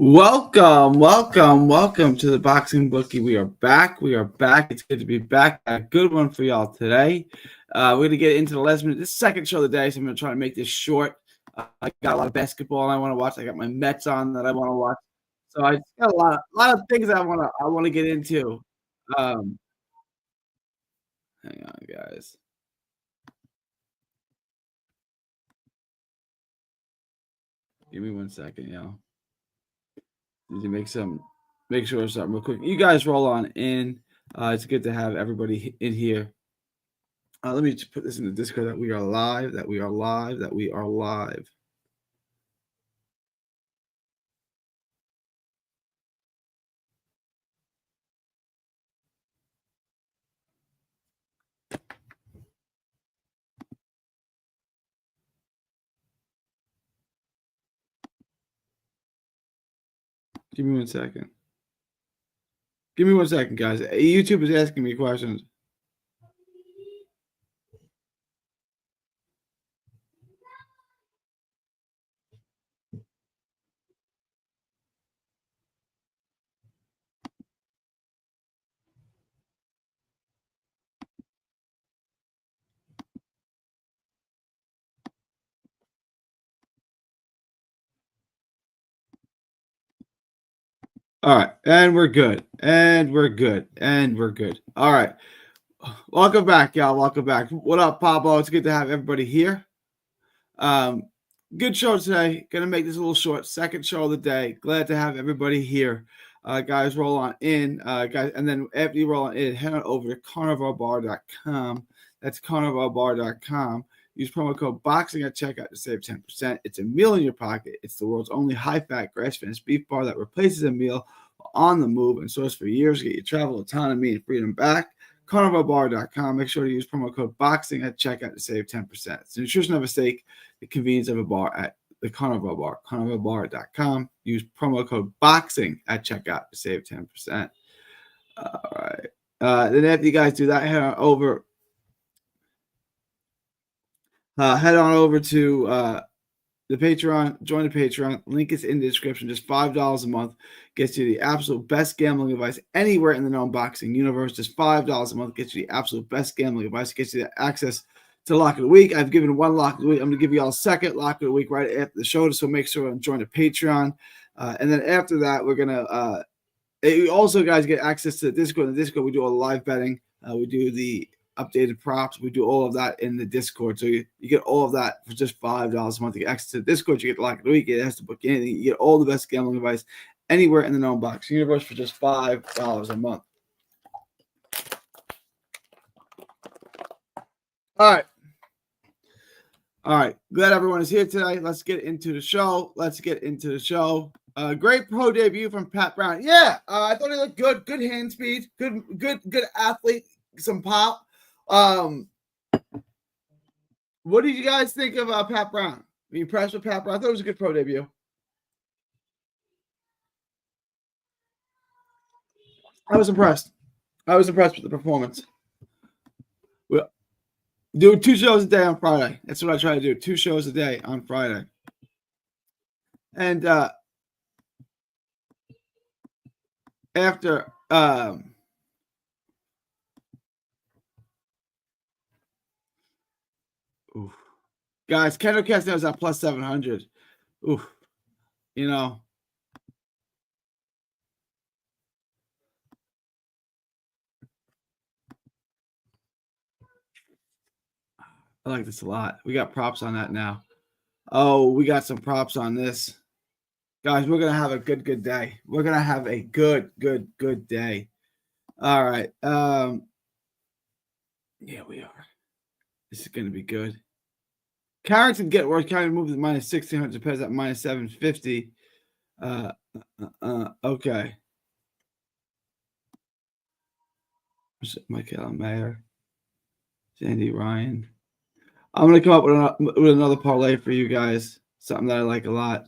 Welcome to the Boxing Bookie. We are back. It's good to be back. A good one for y'all today. We're going to get into the last minute. This second show of the day, so I'm going to try to make this short. I got a lot of basketball I want to watch. I got my Mets on that I want to watch. So I just got a lot of things I want to get into. Hang on, guys. Give me 1 second, y'all. Need to make sure something real quick. You guys roll on in. It's good to have everybody in here. Let me just put this in the Discord that we are live. Give me 1 second. Give me 1 second, guys. YouTube is asking me questions. All right, and we're good. All right. Welcome back, y'all. Welcome back. What up, Pablo? It's good to have everybody here. Good show today. Gonna make this a little short. Second show of the day. Glad to have everybody here. Guys, roll on in. Guys, and then after you roll on in, head on over to carnivalbar.com. That's carnivalbar.com. Use promo code BOXING at checkout to save 10%. It's a meal in your pocket. It's the world's only high-fat, grass-finished beef bar that replaces a meal on the move and sourced for years. Get your travel autonomy and freedom back. carnivalbar.com. Make sure to use promo code BOXING at checkout to save 10%. It's the nutrition of a steak, the convenience of a bar at the Carnival Bar. carnivalbar.com. Use promo code BOXING at checkout to save 10%. All right. Then after you guys do that, head on over to the Patreon. Join the Patreon. Link is in the description. Just $5 a month gets you the absolute best gambling advice anywhere in the known boxing universe. Just $5 a month gets you the absolute best gambling advice. Gets you the access to Lock of the Week. I've given one Lock of the Week. I'm going to give you all a second Lock of the Week right after the show, so make sure and join the Patreon. And then after that, we're going to also, guys, get access to the Discord. In the Discord, we do all the live betting. We do the updated props. We do all of that in the Discord. So you get all of that for just $5 a month. You get access to the Discord. You get the Lock of the Week. It has to book anything. You get all the best gambling advice anywhere in the known box universe for just $5 a month. All right. Glad everyone is here today. Let's get into the show. Great pro debut from Pat Brown. Yeah, I thought he looked good. Good hand speed. Good athlete. Some pop. What did you guys think of Pat Brown? Were you impressed with Pat Brown? I thought it was a good pro debut. I was impressed with the performance. Well, do 2 shows a day on Friday. That's what I try to do. 2 shows a day on Friday. And after guys, Kendall Castano is at plus 700. Oof. You know. I like this a lot. We got props on that now. Oh, we got some props on this. Guys, we're going to have a good day. We're going to have a good day. All right. Yeah, we are. This is going to be good. Carrington get worse. Carrington moves at minus 1,600. Pairs at minus 750. Okay. Michael Mayer. Sandy Ryan. I'm going to come up with another parlay for you guys. Something that I like a lot.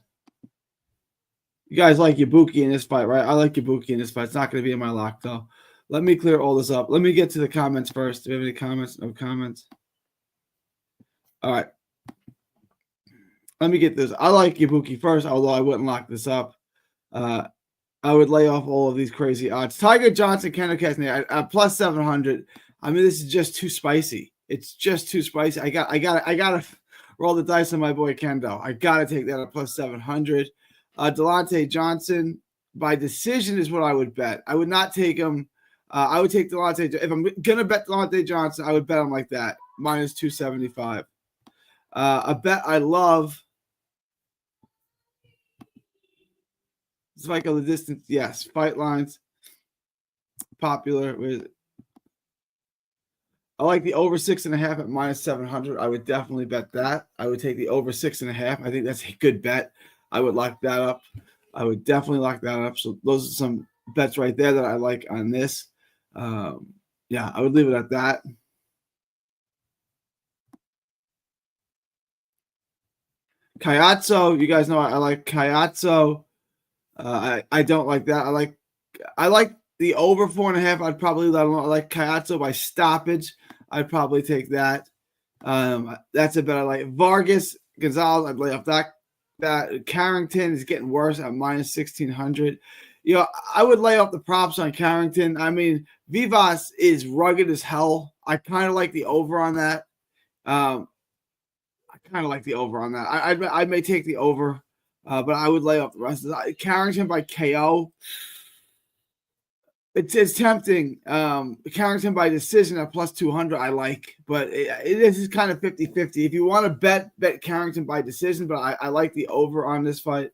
You guys like Ibuki in this fight, right? I like Ibuki in this fight. It's not going to be in my lock, though. Let me clear all this up. Let me get to the comments first. Do we have any comments? No comments. All right. Let me get this. I like Ibuki first, although I wouldn't lock this up. I would lay off all of these crazy odds. Tiger Johnson, Kendall Castaneda, plus 700. I mean, this is just too spicy. It's just too spicy. I gotta roll the dice on my boy Kendo. I gotta take that at plus 700. Delonte Johnson by decision is what I would bet. I would not take him. I would take Delonte. If I'm gonna bet Delonte Johnson, I would bet him like that, minus 275. A bet I love. Spike of the distance, yes. Fight lines, popular. I like the over 6.5 at minus 700. I would definitely bet that. I would take the over 6.5. I think that's a good bet. I would lock that up. I would definitely lock that up. So those are some bets right there that I like on this. Yeah, I would leave it at that. Kayatso, you guys know I like Kayatso. I don't like that. I like the over 4.5. I'd probably let alone. I like Kayatso by stoppage. I'd probably take that. That's a bet I like. Vargas Gonzalez, I'd lay off that. Carrington is getting worse at minus 1,600. You know, I would lay off the props on Carrington. I mean, Vivas is rugged as hell. I kind of like the over on that. I may take the over, but I would lay off the rest of that. Carrington by KO. It's tempting. Carrington by decision at plus 200, I like, but it is kind of 50-50. If you want to bet Carrington by decision, but I like the over on this fight.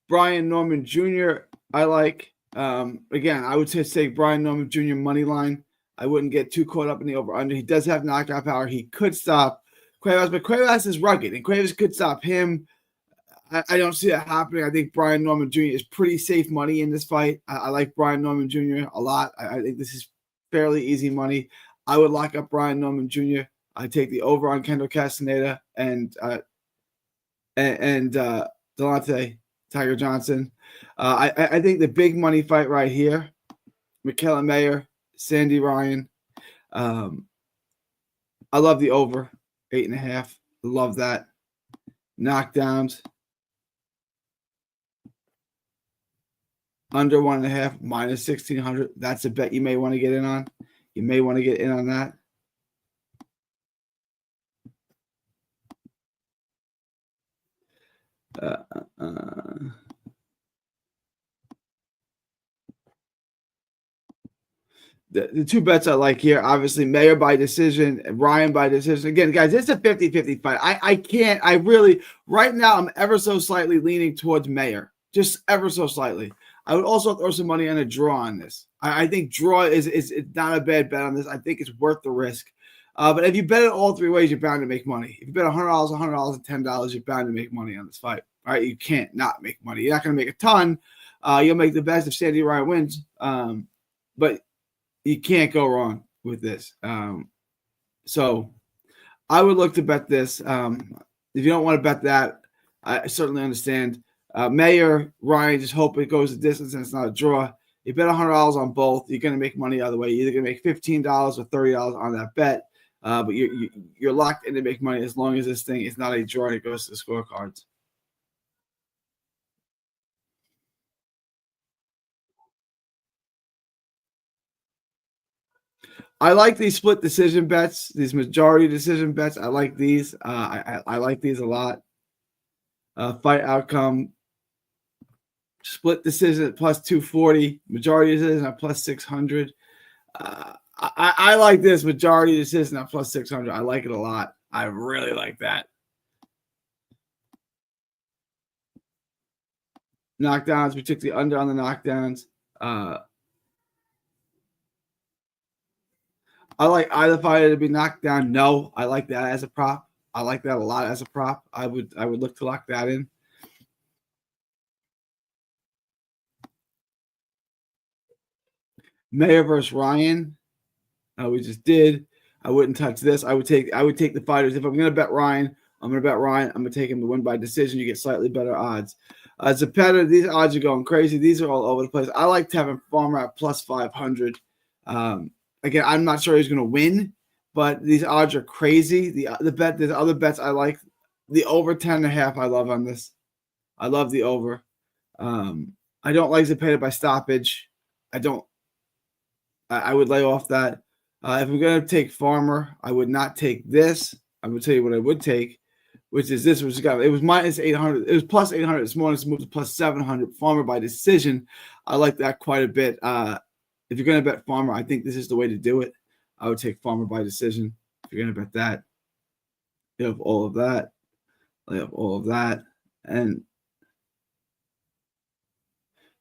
Brian Norman Jr., I like. Again, I would say Brian Norman Jr. money line. I wouldn't get too caught up in the over-under. He does have knockout power. He could stop Cuevas, but Cuevas is rugged, and Cuevas could stop him. I don't see that happening. I think Brian Norman Jr. is pretty safe money in this fight. I like Brian Norman Jr. a lot. I think this is fairly easy money. I would lock up Brian Norman Jr. I take the over on Kendall Castaneda and Delonte Tiger Johnson. I think the big money fight right here, Michaela Mayer, Sandy Ryan. I love the over 8.5. Love that. Knockdowns. Under 1.5, minus 1,600. That's a bet you may want to get in on. You may want to get in on that. The two bets I like here, obviously, Mayer by decision and Ryan by decision. Again, guys, it's a 50-50 fight. Right now, I'm ever so slightly leaning towards Mayer. Just ever so slightly. I would also throw some money on a draw on this. I think draw is not a bad bet on this. I think it's worth the risk. But if you bet it all three ways, you're bound to make money. If you bet $100, $100, and $10, you're bound to make money on this fight. All right, you can't not make money. You're not going to make a ton. You'll make the best if Sandy Ryan wins. But you can't go wrong with this. So I would look to bet this. If you don't want to bet that, I certainly understand. Mayer, Ryan, just hope it goes the distance and it's not a draw. You bet $100 on both, you're going to make money either way. You're either going to make $15 or $30 on that bet, but you're locked in to make money as long as this thing is not a draw and it goes to the scorecards. I like these split decision bets, these majority decision bets. I like these. I like these a lot. Fight outcome. Split decision at plus 240, majority decision at plus 600. I like this majority decision at plus 600. I like it a lot. I really like that. Knockdowns, we took the under on the knockdowns. I like either fighter to be knocked down. No, I like that as a prop. I like that a lot as a prop. I would look to lock that in. Mayer versus Ryan. We just did. I wouldn't touch this. I would take the fighters. If I'm going to bet Ryan, I'm going to bet Ryan. I'm going to take him to win by decision. You get slightly better odds. Zepeda, these odds are going crazy. These are all over the place. I like Tevin Farmer at plus 500. Again, I'm not sure he's going to win, but these odds are crazy. There's other bets I like The over 10.5, I love on this. I love the over. I don't like Zepeda by stoppage. I don't. I would lay off that. If I'm going to take Farmer, I would not take this. I would tell you what I would take, which is this. Which got it was minus 800. It was plus 800 this morning. It's moved to plus 700. Farmer by decision. I like that quite a bit. If you're going to bet Farmer, I think this is the way to do it. I would take Farmer by decision. If you're going to bet that, you have all of that. I have all of that, and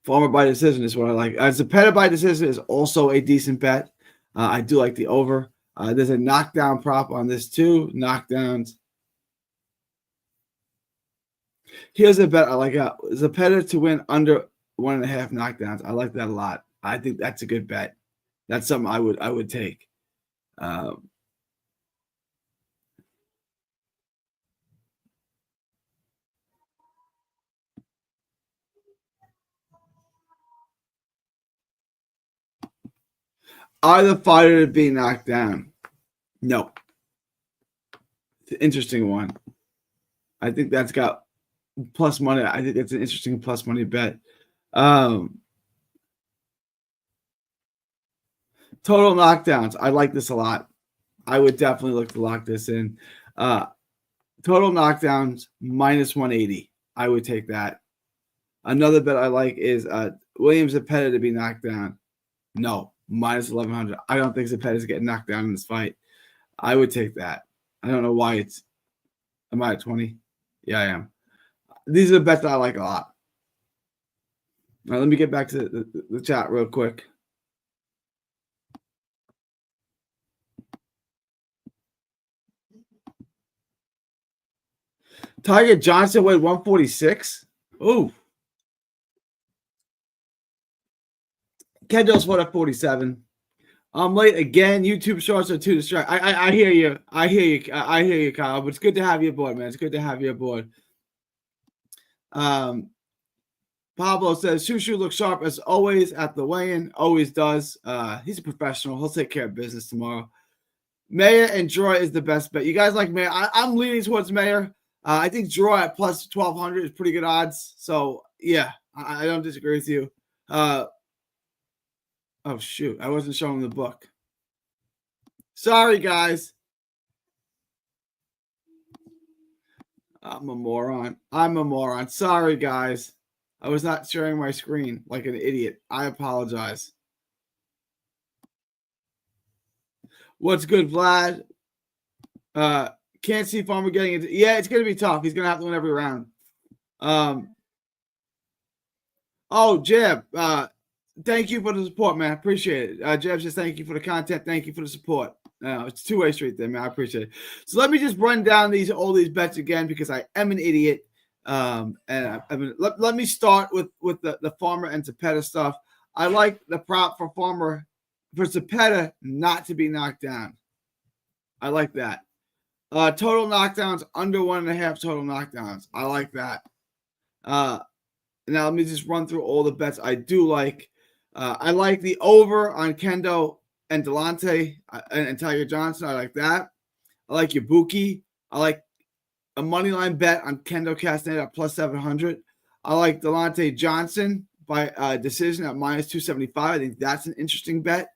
Farmer by decision is what I like. Zepeda by decision is also a decent bet. I do like the over. There's a knockdown prop on this too. Knockdowns. Here's a bet I like. Zepeda to win under 1.5 knockdowns. I like that a lot. I think that's a good bet. That's something I would take. Either fighter to be knocked down. No. It's an interesting one. I think that's got plus money. I think it's an interesting plus money bet. Total knockdowns. I like this a lot. I would definitely look to lock this in. Total knockdowns minus 180. I would take that. Another bet I like is Williams Zepeda to be knocked down. No, minus 1100. I don't think Zepeda is getting knocked down in this fight. I would take that. I don't know why it's. Am I at 20? Yeah, I am. These are the bets that I like a lot. All right, let me get back to the chat real quick. Tiger Johnson weighed 146. Ooh. Kendall's what at 47. I'm late again. YouTube shorts are too distracting. I hear you. I hear you, Kyle. But it's good to have you aboard, man. It's good to have you aboard. Pablo says Shushu looks sharp as always at the weigh-in. Always does. He's a professional. He'll take care of business tomorrow. Mayer and Draw is the best bet. You guys like Mayer? I'm leaning towards Mayer. I think Draw at plus 1,200 is pretty good odds. So yeah, I don't disagree with you. Oh, shoot. I wasn't showing the book. Sorry, guys. I'm a moron. Sorry, guys. I was not sharing my screen like an idiot. I apologize. What's good, Vlad? Can't see Farmer getting it. Yeah, it's going to be tough. He's going to have to win every round. Jeb. Thank you for the support, man. I appreciate it. Jeb says thank you for the content. Thank you for the support. It's two-way street there, man. I appreciate it. So let me just run down all these bets again because I am an idiot. Let me start with the Farmer and Zepeda stuff. I like the prop for Farmer for Zepeda not to be knocked down. I like that. Total knockdowns under 1.5 total knockdowns. I like that. Now let me just run through all the bets I do like. I like the over on Kendo and Delonte and Tiger Johnson. I like that. I like Ibuki. I like a money line bet on Kendo Castaneda at plus 700. I like Delonte Johnson by decision at minus 275. I think that's an interesting bet.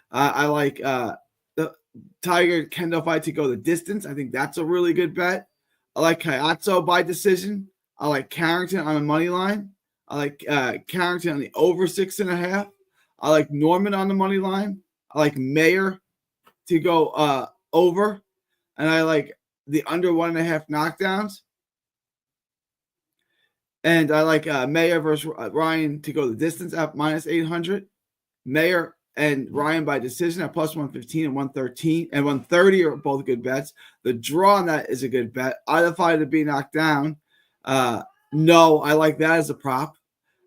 I like the Tiger Kendo fight to go the distance. I think that's a really good bet. I like Kayatso by decision. I like Carrington on the money line. I like Carrington on the over 6.5. I like Norman on the money line. I like Mayer to go over. And I like the under 1.5 knockdowns. And I like Mayer versus Ryan to go the distance at minus 800. Mayer and Ryan by decision at plus 115 and 113 and 130 are both good bets. The draw on that is a good bet. Either fighter to be knocked down. No, I like that as a prop.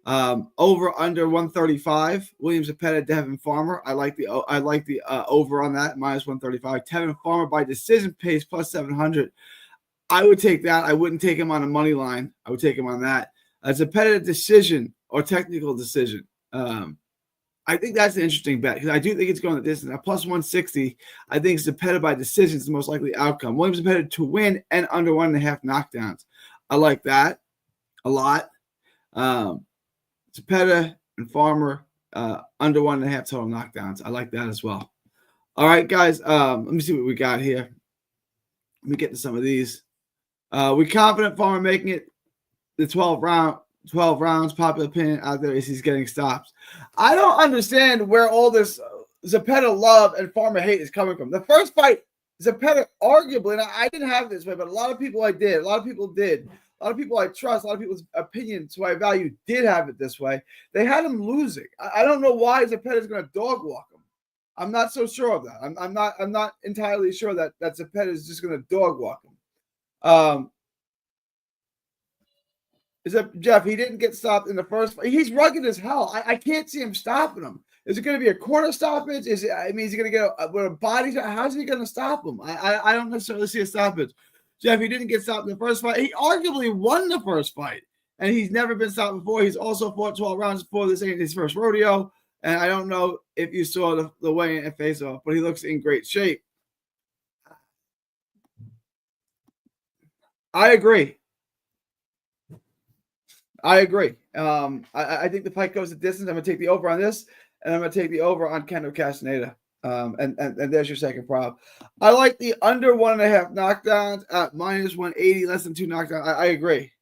Over under 135. Williams Zepeda, Devin Farmer. I like the over on that minus 135. Devin Farmer by decision pays plus 700. I would take that. I wouldn't take him on a money line. I would take him on that. Zepeda decision or technical decision. I think that's an interesting bet because I do think it's going the distance. At plus 160, I think Zepeda by decision is the most likely outcome. Williams Zepeda to win and under 1.5 knockdowns. I like that a lot. Zepeda and Farmer under 1.5 total knockdowns. I like that as well. All right, guys. Let me see what we got here. Let me get to some of these. We confident Farmer making it the 12 rounds. Popular opinion out there is he's getting stops. I don't understand where all this Zepeda love and Farmer hate is coming from. The first fight, Zepeda arguably, and I didn't have it this way, but a lot of people I did. A lot of people did. A lot of people I trust, a lot of people's opinions who I value did have it this way. They had him losing. I don't know why Zepeda is going to dog walk him. I'm not so sure of that. I'm not entirely sure that Zepeda is just going to dog walk him. Is that Jeff? He didn't get stopped in the first fight. He's rugged as hell. I can't see him stopping him. Is it going to be a corner stoppage? Is he going to get with a body shot? How's he going to stop him? I don't necessarily see a stoppage. Jeff, he didn't get stopped in the first fight. He arguably won the first fight, and he's never been stopped before. He's also fought 12 rounds before. This ain't his first rodeo, and I don't know if you saw the weigh-in and face-off, but he looks in great shape. I agree. I think the fight goes the distance. I'm going to take the over on this, and I'm going to take the over on Kendall Castaneda. And there's your second prop. I like the under 1.5 knockdowns at minus 180, less than 2 knockdowns. I agree.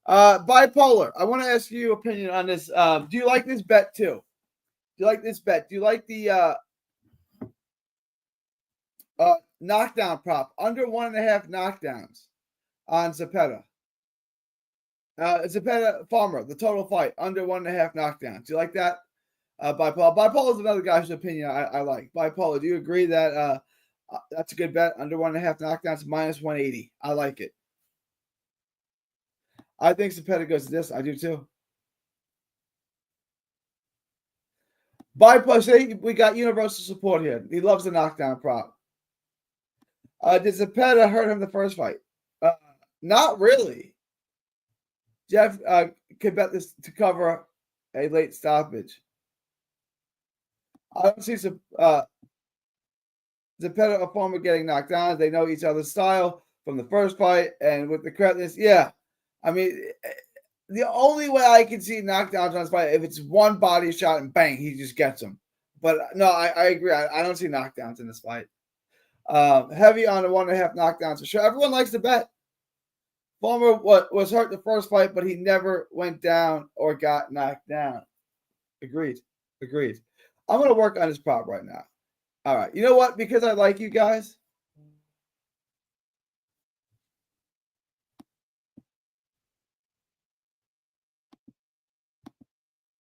Bipolar. I want to ask you your opinion on this. Do you like this bet too? Do you like this bet? Do you like the knockdown prop under 1.5 knockdowns on Zepeda? Zepeda Farmer, the total fight under 1.5 knockdowns. Do you like that? Bipolar. Bipolar is another guy's opinion I like. Bipolar, do you agree that that's a good bet? Under 1.5 knockdowns, minus 180. I like it. I think Zepeda goes to this. I do too. Bipolar, see, we got universal support here. He loves the knockdown prop. Did Zepeda hurt him the first fight? Not really. Jeff could bet this to cover a late stoppage. I don't see Zepeda or Farmer getting knocked down. They know each other's style from the first fight, and with the correctness, yeah. I mean, the only way I can see knockdowns on this fight if it's one body shot and bang, he just gets him. But no, I agree. I don't see knockdowns in this fight. Heavy on the 1.5 knockdowns for sure. Everyone likes to bet. Farmer was hurt the first fight, but he never went down or got knocked down. Agreed. I'm going to work on this prop right now. All right. You know what? Because I like you guys.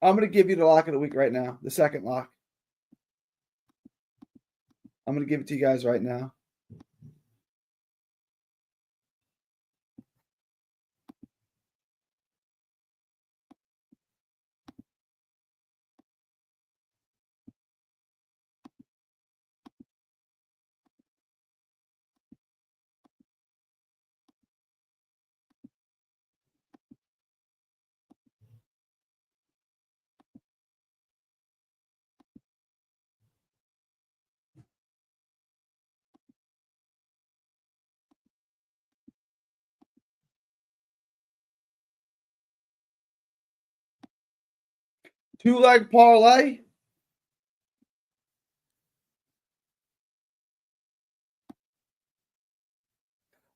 I'm going to give you the lock of the week right now. The second lock. I'm going to give it to you guys right now. Two-leg parlay.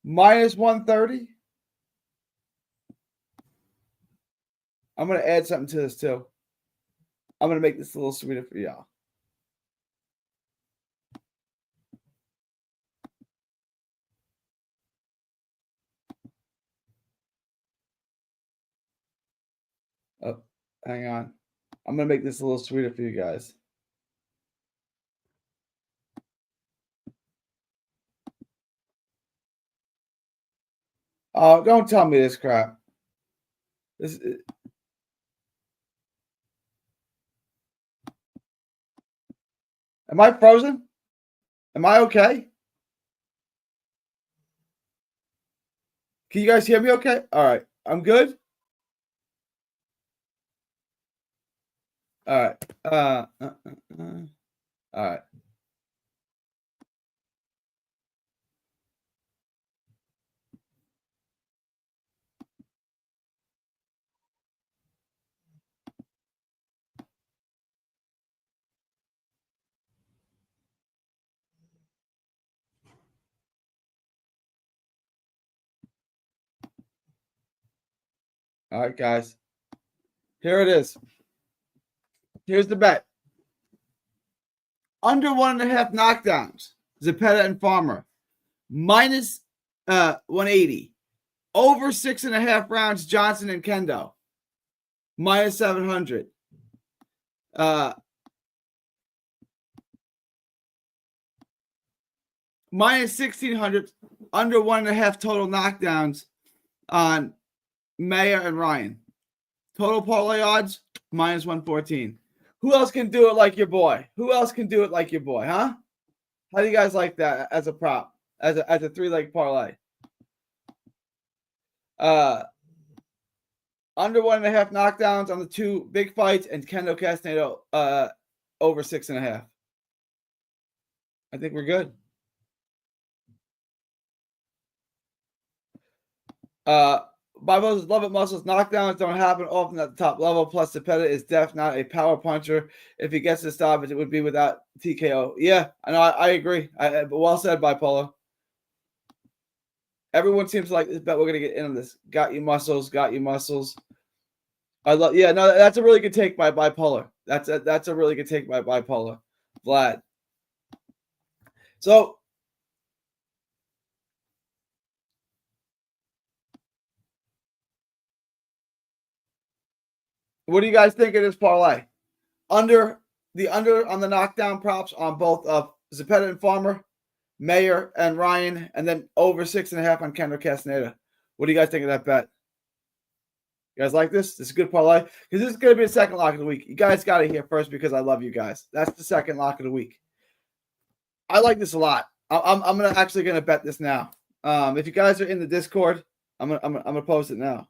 Minus 130. I'm going to add something to this too. I'm going to make this a little sweeter for y'all. Oh, hang on. I'm going to make this a little sweeter for you guys. Oh, don't tell me this crap. Am I frozen? Am I okay? Can you guys hear me okay? All right. I'm good? All right. All right. All right, guys. Here it is. Here's the bet. Under 1.5 knockdowns, Zepeda and Farmer. Minus 180. Over 6.5 rounds, Johnson and Kendo. Minus 700. Minus 1,600. Under 1.5 total knockdowns on Mayer and Ryan. Total parlay odds, minus 114. Who else can do it like your boy? Who else can do it like your boy, huh? How do you guys like that as a prop? As a 3-leg parlay? Under 1.5 knockdowns on the 2 big fights, and Kendo Castaneda over 6.5. I think we're good. Barboza's Love It Muscles knockdowns don't happen often at the top level. Plus, Zepeda is definitely not a power puncher. If he gets to stop it, it would be without TKO. Yeah, I know. I agree. Well said, Bipolar. Everyone seems like this bet we're gonna get in on this. Got you muscles. Got you muscles. I love. Yeah, no, that's a really good take by Bipolar. That's a really good take by Bipolar. Vlad. So. What do you guys think of this parlay? Under on the knockdown props on both Zepeda and Farmer, Mayer and Ryan, and then over 6.5 on Kendo Castaneda. What do you guys think of that bet? You guys like this? This is a good parlay because this is going to be the second lock of the week. You guys got to hear first because I love you guys. That's the second lock of the week. I like this a lot. I'm actually going to bet this now. If you guys are in the Discord, I'm gonna post it now.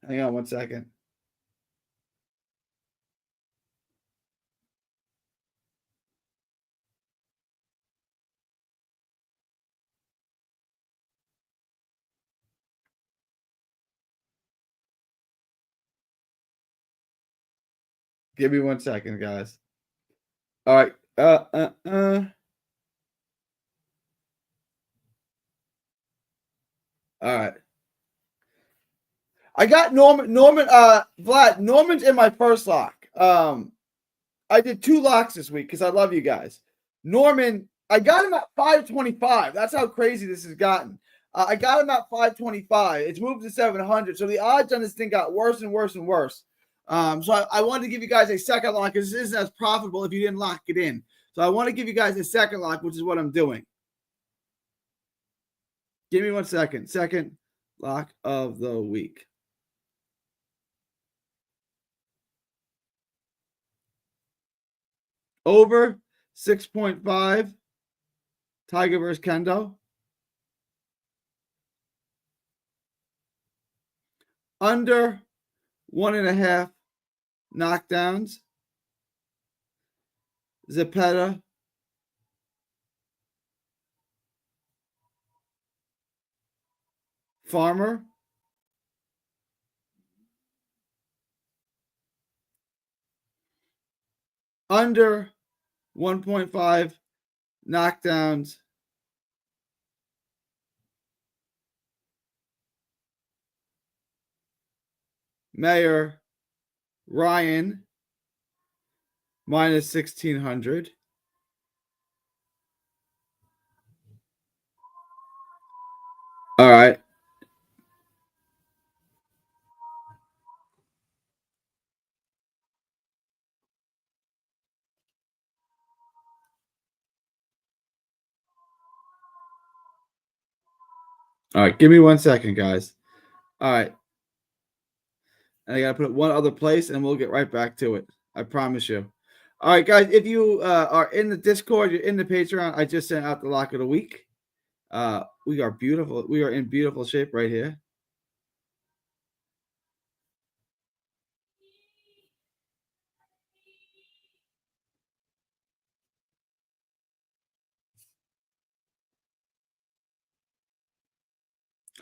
Hang on 1 second. Give me 1 second, guys. All right. All right. I got Vlad. Norman's in my first lock. I did 2 locks this week because I love you guys. Norman, I got him at 525. That's how crazy this has gotten. I got him at 525. It's moved to 700. So the odds on this thing got worse and worse and worse. So I wanted to give you guys a second lock because this isn't as profitable if you didn't lock it in. So I want to give you guys a second lock, which is what I'm doing. Give me 1 second. Second lock of the week. Over 6.5. Tiger versus Kendo. Under 1.5 knockdowns. Zepeda. Farmer. Under 1.5 knockdowns. Mayer. Ryan. Minus 1,600. All right. All right. Give me 1 second, guys. All right. And I got to put it one other place and we'll get right back to it. I promise you. All right, guys. If you are in the Discord, you're in the Patreon, I just sent out the lock of the week. We are beautiful. We are in beautiful shape right here.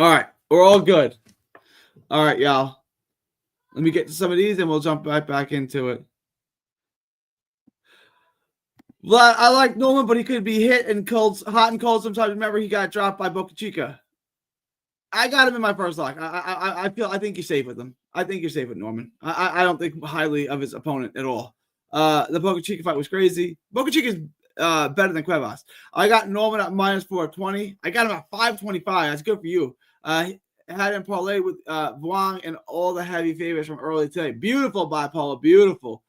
All right. We're all good. All right, y'all. Let me get to some of these and we'll jump right back into it. Well, I like Norman, but he could be hot and cold sometimes. Remember, he got dropped by Boca Chica. I got him in my first lock. I think you're safe with him. I think you're safe with Norman. I don't think highly of his opponent at all. The Boca Chica fight was crazy. Boca Chica is better than Cuevas. I got Norman at minus 420. I got him at 525. That's good for you. Had him parlay with Vuong and all the heavy favorites from early today. Beautiful bipolar. Beautiful.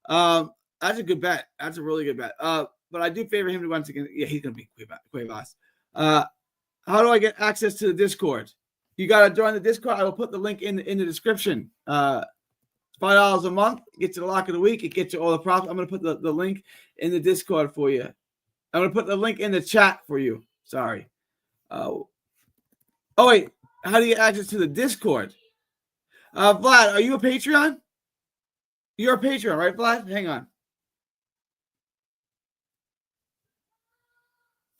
That's a good bet. That's a really good bet. But I do favor him to once again. Yeah, he's going to beat Cuevas. How do I get access to the Discord? You got to join the Discord. I will put the link in the description. $5 a month. It gets you the lock of the week. It gets you all the props. I'm going to put the link in the Discord for you. I'm going to put the link in the chat for you. Sorry. Oh, wait. How do you get access to the Discord? Vlad, are you a Patreon? You're a Patreon, right, Vlad? Hang on.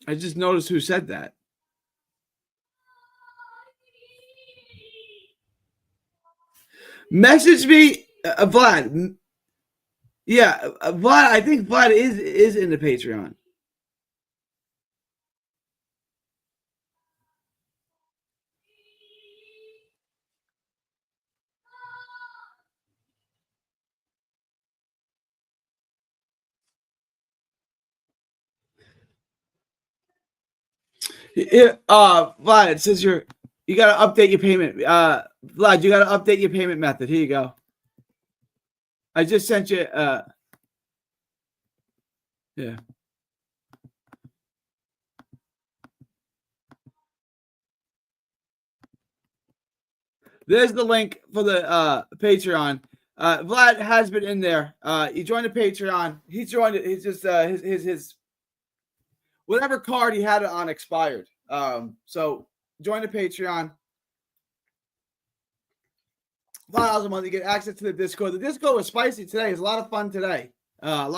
I just noticed who said that. Message me, Vlad. Yeah, Vlad. I think Vlad is in the Patreon. Vlad, it says you got to update your payment. Vlad, you got to update your payment method. Here you go. I just sent you. Yeah. There's the link for the Patreon. Vlad has been in there. He joined the Patreon. He joined it. He's just his whatever card he had it on expired. So join the Patreon. $5 a month. You get access to the Discord. The Discord was spicy today. It's a lot of fun today. But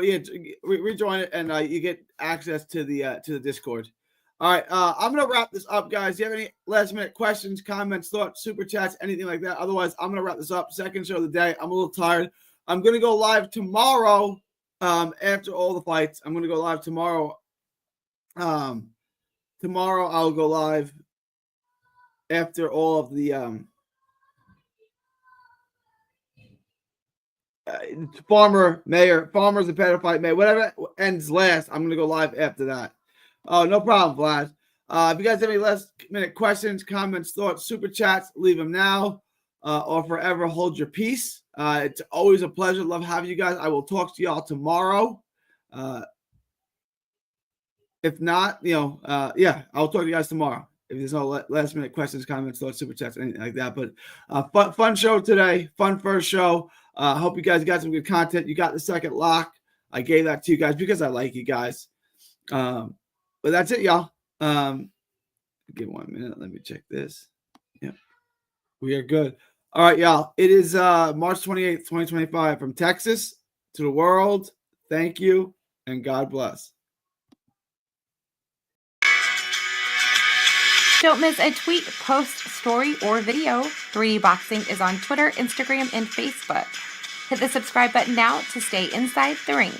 yeah, rejoin it and you get access to the Discord. All right, I'm gonna wrap this up, guys. Do you have any last minute questions, comments, thoughts, super chats, anything like that? Otherwise, I'm gonna wrap this up. Second show of the day. I'm a little tired. I'm gonna go live tomorrow. After all the fights, I'm gonna go live tomorrow. Tomorrow I'll go live after all of the Farmer's a better fight, May. Whatever ends last, I'm gonna go live after that. Oh, no problem, Vlad. If you guys have any last minute questions, comments, thoughts, super chats, leave them now or forever hold your peace. It's always a pleasure. Love having you guys. I will talk to y'all tomorrow. If not, yeah, I'll talk to you guys tomorrow. If there's no last minute questions, comments, thoughts, super chats, anything like that. But fun show today. Fun first show. Hope you guys got some good content. You got the second lock. I gave that to you guys because I like you guys. But that's it, y'all. Give 1 minute. Let me check this. Yeah, we are good. All right, y'all. It is March 28th, 2025 from Texas to the world. Thank you, and God bless. Don't miss a tweet, post, story, or video. 3D Boxing is on Twitter, Instagram, and Facebook. Hit the subscribe button now to stay inside the ring.